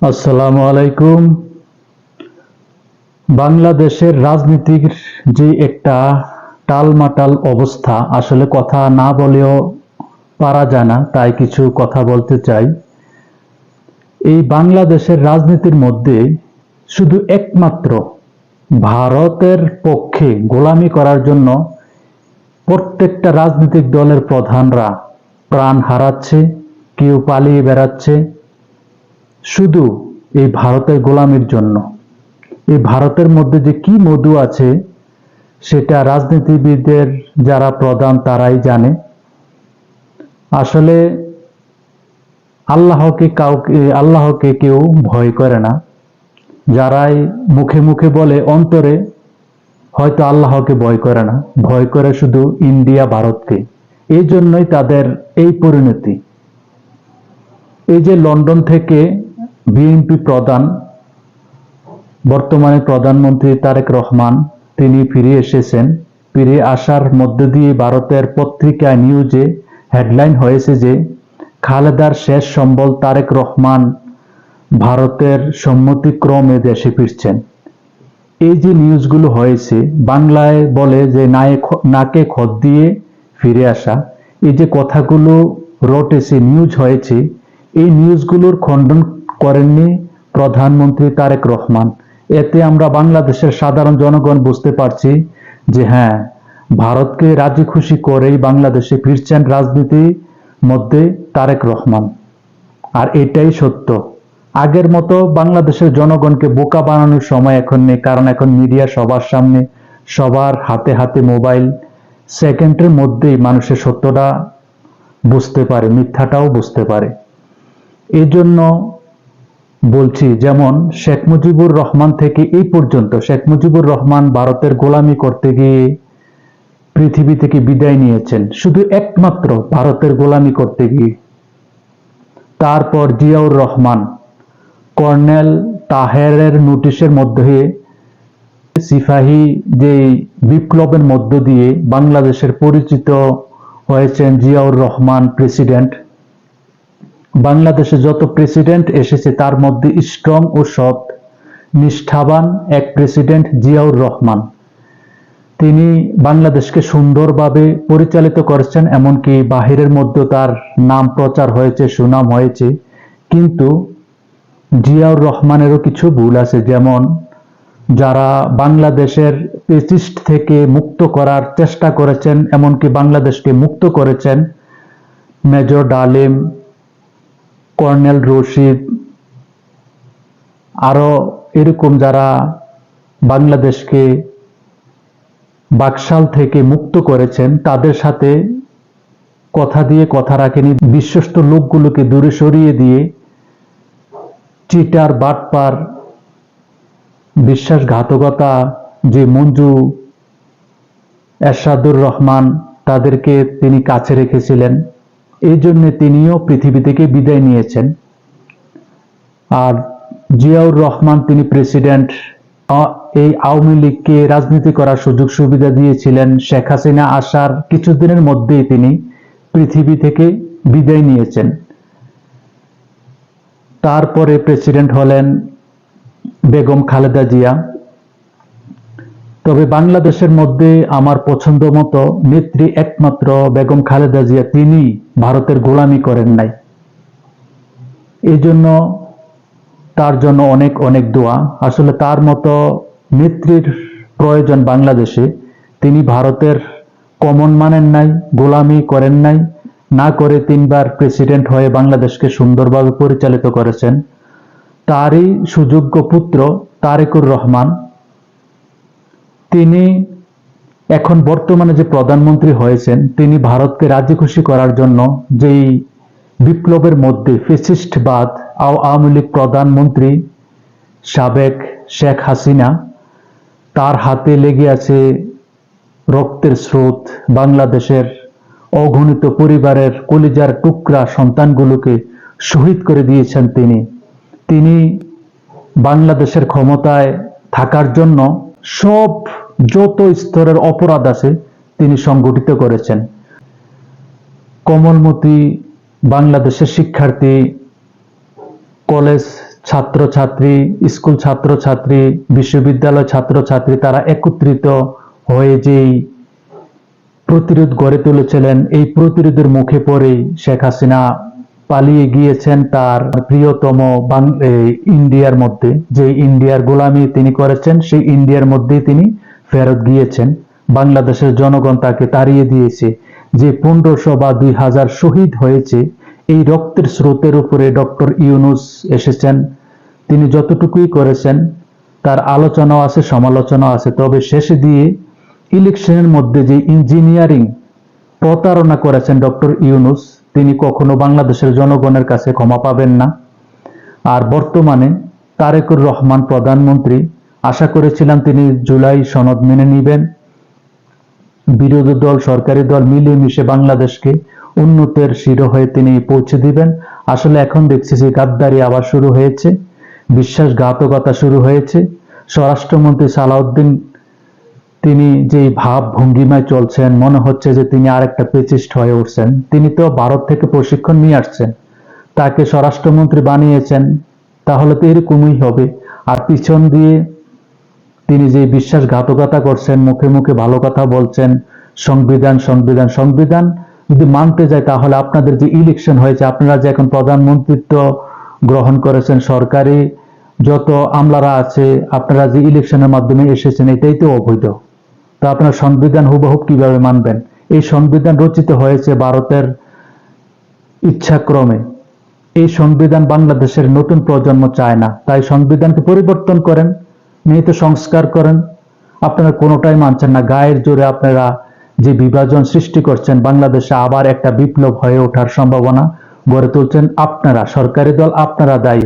আসসালামু আলাইকুম। বাংলাদেশের রাজনীতির যে একটা টালমাটাল অবস্থা, আসলে কথা না বলেও পারা যায় না, তাই কিছু কথা বলতে চাই। এই বাংলাদেশের রাজনীতির মধ্যে শুধু একমাত্র ভারতের পক্ষে গোলামি করার জন্য প্রত্যেকটা রাজনৈতিক দলের প্রধানরা প্রাণ হারাচ্ছে, কেউ পালিয়ে বেড়াচ্ছে শুধু এই ভারতের গোলামির জন্য। এই ভারতের মধ্যে যে কি মধু আছে সেটা রাজনীতিবিদদের যারা প্রধান তারাই জানে। আসলে আল্লাহকে কেউ ভয় করে না। যারাই মুখে মুখে বলে, অন্তরে হয়তো আল্লাহকে ভয় করে না, ভয় করে শুধু ইন্ডিয়া ভারতকে। এই জন্যই তাদের এই পরিণতি। এই যে লন্ডন থেকে বিএনপি প্রধান, বর্তমানে প্রধানমন্ত্রী তারেক রহমান, তিনি ফিরে এসেছেন। ফিরে আসার মধ্য দিয়ে ভারতের পত্রিকায় নিউজে হেডলাইন হয়েছে যে খালেদার শেষ সম্বল তারেক রহমান ভারতের সম্মতিক্রমে দেশে ফিরছেন। এই যে নিউজগুলো হয়েছে, বাংলায় বলে যে নাকে খত দিয়ে ফিরে আসা। এই যে কথাগুলো রটেছে, নিউজ হয়েছে, এই নিউজগুলোর খণ্ডন করেননি প্রধানমন্ত্রী তারেক রহমান। এতে আমরা বাংলাদেশের সাধারণ জনগণ বুঝতে পারছি যে হ্যাঁ, ভারতকে রাজি খুশি করেই বাংলাদেশে ফিরছেন রাজনীতির মধ্যে তারেক রহমান। আর এটাই সত্য। আগের মতো বাংলাদেশের জনগণকে বোকা বানানোর সময় এখন নেই, কারণ এখন মিডিয়া সবার সামনে, সবার হাতে হাতে মোবাইল। সেকেন্ডের মধ্যেই মানুষের সত্যটা বুঝতে পারে, মিথ্যাটাও বুঝতে পারে। এই জন্য বলছি, যেমন শেখ মুজিবুর রহমান থেকে এই পর্যন্ত, শেখ মুজিবুর রহমান ভারতের গোলামি করতে গিয়ে পৃথিবী থেকে বিদায় নিয়েছেন, শুধু একমাত্র ভারতের গোলামি করতে গিয়ে। তারপর জিয়াউর রহমান কর্নেল তাহেরের নোটিশের মধ্যে সিপাহী যে বিপ্লবের মধ্য দিয়ে বাংলাদেশের পরিচিত হয়েছেন জিয়াউর রহমান প্রেসিডেন্ট। বাংলাদেশে যত প্রেসিডেন্ট এসেছে তার মধ্যে স্ট্রং ও সৎ নিষ্ঠাবান এক প্রেসিডেন্ট জিয়াউর রহমান। তিনি বাংলাদেশকে সুন্দরভাবে পরিচালিত করেছেন, এমনকি বাহিরের মধ্যে তার নাম প্রচার হয়েছে, সুনাম হয়েছে। কিন্তু জিয়াউর রহমানেরও কিছু ভুল আছে, যেমন যারা বাংলাদেশের পেসিস্ট থেকে মুক্ত করার চেষ্টা করেছেন, এমনকি বাংলাদেশকে মুক্ত করেছেন মেজর ডালিম, কর্নেল রশিদ, আরো এরকম যারা বাংলাদেশকে বাকশাল থেকে মুক্ত করেছেন, তাদের সাথে কথা দিয়ে কথা রাখেনি। বিশ্বস্ত লোকগুলোকে দূরে সরিয়ে দিয়ে চিটার, বাটপার, বিশ্বাসঘাতকতা যে মঞ্জু, এরশাদুর রহমান, তাদেরকে তিনি কাছে রেখেছিলেন। এই জন্য তিনিও পৃথিবী থেকে বিদায় নিয়েছেন। আর জিয়াউর রহমান, তিনি প্রেসিডেন্ট, এই আওয়ামী লীগকে রাজনীতি করার সুযোগ সুবিধা দিয়েছিলেন। শেখ হাসিনা আসার কিছুদিনের মধ্যেই তিনি পৃথিবী থেকে বিদায় নিয়েছেন। তারপরে প্রেসিডেন্ট হলেন বেগম খালেদা জিয়া। তবে বাংলাদেশের মধ্যে আমার পছন্দ মতো নেত্রী একমাত্র বেগম খালেদা জিয়া, তিনি ভারতের গোলামি করেন নাই। এই জন্য তার জন্য অনেক অনেক দোয়া। আসলে তার মতো নেত্রীর প্রয়োজন বাংলাদেশে। তিনি ভারতের কমন মানেন নাই, গোলামি করেন নাই, না করে 3বার প্রেসিডেন্ট হয়ে বাংলাদেশকে সুন্দরভাবে পরিচালিত করেছেন। তারই সুযোগ্য পুত্র তারেকুর রহমান, তিনি এখন বর্তমানে যে প্রধানমন্ত্রী হয়েছেন, তিনি ভারতকে রাজি খুশি করার জন্য যেই বিপ্লবের মধ্যে ফ্যাসিস্টবাদ, আওয়ামী লীগ প্রধানমন্ত্রী সাবেক শেখ হাসিনা, তার হাতে লেগে আছে রক্তের স্রোত। বাংলাদেশের অগণিত পরিবারের কলিজার টুকরা সন্তানগুলোকে শহীদ করে দিয়েছেন তিনি বাংলাদেশের ক্ষমতায় থাকার জন্য সব যত স্তরের অপরাধ আছে তিনি সংগঠিত করেছেন। কোমলমতি বাংলাদেশের শিক্ষার্থী, কলেজ ছাত্রছাত্রী, স্কুল ছাত্রছাত্রী, বিশ্ববিদ্যালয় ছাত্রছাত্রী তারা একত্রিত হয়ে যেই প্রতিরোধ গড়ে তুলেছিলেন, এই প্রতিরোধের মুখে পড়েই শেখ হাসিনা পালিয়ে গিয়েছেন তার প্রিয়তম ইন্ডিয়ার মধ্যে। যে ইন্ডিয়ার গোলামি তিনি করেছেন, সেই ইন্ডিয়ার মধ্যেই তিনি ফেরত গিয়েছেন। বাংলাদেশের জনগণ তাকে তাড়িয়ে দিয়েছে। যে 1500 বা 2000 শহীদ হয়েছে, এই রক্তের স্রোতের উপরে ডক্টর ইউনূস এসেছেন। তিনি যতটুকুই করেছেন তার আলোচনাও আছে, সমালোচনাও আছে। তবে শেষে দিয়ে ইলেকশনের মধ্যে যে ইঞ্জিনিয়ারিং প্রতারণা করেছেন ডক্টর ইউনূস, তিনি কখনো বাংলাদেশের জনগণের কাছে ক্ষমা পাবেন না। আর বর্তমানে তারেকুর রহমান প্রধানমন্ত্রী, আশা করেছিলাম তিনি জুলাই সনদ মেনে নিবেন, বিরোধী দল সরকারি দল মিলেমিশে বাংলাদেশকে উন্নতের শিরোহয়ে তিনি পৌঁছে দিবেন। আসলে এখন দেখছি যে গাদ্দারি আবার শুরু হয়েছে, বিশ্বাসঘাতকতা শুরু হয়েছে। স্বরাষ্ট্রমন্ত্রী সালাউদ্দিন তিনি যেই ভাব ভঙ্গিমায় চলছেন, মনে হচ্ছে যে তিনি আরেকটা পেচিস্ট হয়ে উঠছেন। তিনি তো ভারত থেকে প্রশিক্ষণ নিয়ে আসছেন, তাকে স্বরাষ্ট্রমন্ত্রী বানিয়েছেন, তাহলে তো এরকমই হবে। আর পিছন দিয়ে তিনি যে বিশ্বাসঘাতকতা করছেন, মুখে মুখে ভালো কথা বলছেন, সংবিধান সংবিধান সংবিধান যদি মানতে যায়, তাহলে আপনাদের যে ইলেকশন হয়েছে, আপনারা যে এখন প্রধানমন্ত্রিত্ব গ্রহণ করেছেন, সরকারি যত আমলারা আছে, আপনারা যে ইলেকশনের মাধ্যমে এসেছেন, এটাই তো অবৈধ। তো আপনারা সংবিধান হুবহুব কিভাবে মানবেন? এই সংবিধান রচিত হয়েছে ভারতের ইচ্ছাক্রমে। এই সংবিধান বাংলাদেশের নতুন প্রজন্ম চায় না। তাই সংবিধানকে পরিবর্তন করেন, নিহিত সংস্কার করেন। আপনারা কোনোটাই মানছেন না। গায়ের জোরে আপনারা যে বিভাজন সৃষ্টি করছেন, বাংলাদেশে আবার একটা বিপ্লব হয়ে ওঠার সম্ভাবনা গড়ে তুলছেন। আপনারা, সরকারি দল, আপনারা দায়ী।